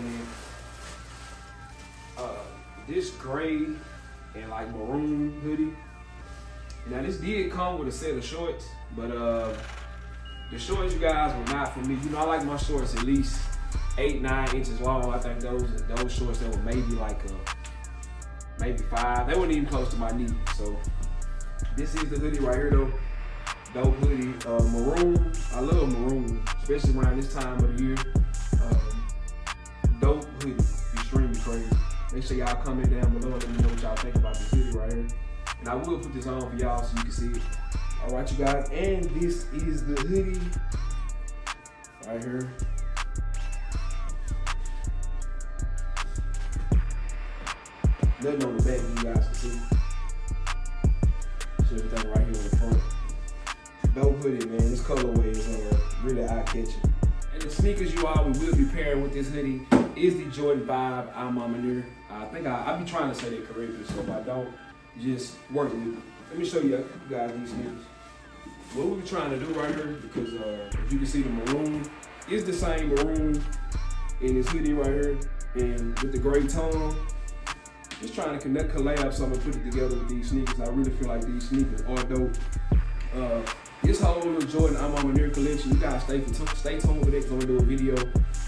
man. This gray and like maroon hoodie. Now this did come with a set of shorts, but the shorts, you guys, were not for me. You know, I like my shorts at least 8-9 inches long. I think those shorts that were maybe like maybe 5. They weren't even close to my knee. So this is the hoodie right here though. Dope hoodie, maroon. I love maroon, especially around this time of the year. Dope hoodie, extremely crazy. Make sure y'all comment down below and let me know what y'all think about this hoodie right here. And I will put this on for y'all so you can see it. All right, you guys, and this is the hoodie right here. Nothing on the back you guys can see. So everything right here on the front. Dope hoodie, man. This colorway is really eye-catching. And the sneakers you all we will be pairing with this hoodie is the Jordan 5 I'm near. I think I'll be trying to say that correctly, so if I don't, just work with me. Let me show you guys these sneakers. What we're trying to do right here, because if you can see the maroon, is the same maroon in this hoodie right here, and with the gray tone. Just trying to connect collab so I'm gonna put it together with these sneakers. I really feel like these sneakers are dope. This whole little Jordan I'm near collection, you guys stay tuned with it. I'm gonna do a video.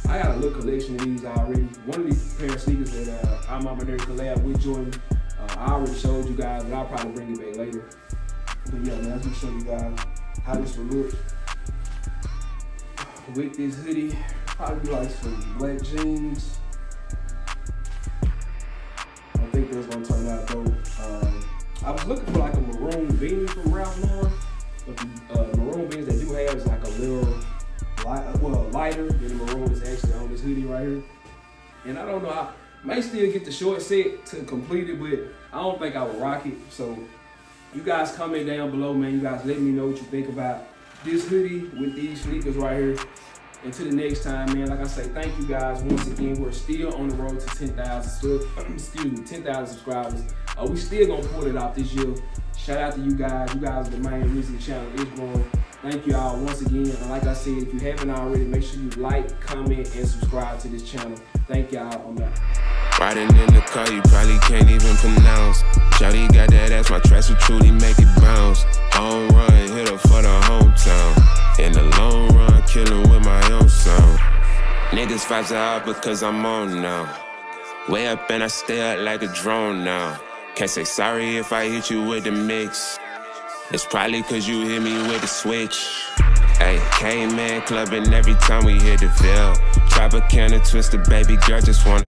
I got a little collection of these already. One of these pair of sneakers that I'm near collab with Jordan, I already showed you guys, but I'll probably bring it back later. But yeah, man, I'm gonna show you guys how this will look with this hoodie. Probably like some black jeans. I think that's gonna turn out dope. I was looking for like a maroon beanie from Ralph Lauren, but the maroon beanies they do have is like a little lighter than the maroon that's actually on this hoodie right here. And I don't know, I may still get the short set to complete it, but I don't think I will rock it. So you guys comment down below, man. You guys let me know what you think about this hoodie with these sneakers right here. Until the next time, man, like I say, thank you guys once again. We're still on the road to 10,000 subscribers. We still gonna pull it off this year. Shout out to you guys. You guys are the main reason the channel is growing. Thank you all once again. And like I said, if you haven't already, make sure you like, comment, and subscribe to this channel. Thank y'all. I'm out. Riding in the car, you probably can't even pronounce. Shawty got that ass, my tracks will truly make it bounce. Home run, hit her for the hometown. In the long run, killing with my own sound. Niggas vibes are out because I'm on now. Way up and I stay up like a drone now. Can't say sorry if I hit you with the mix. It's probably cause you hit me with the switch. Hey, K-Man clubbing every time we hit the Ville. Tropicana twister, baby girl, just wanna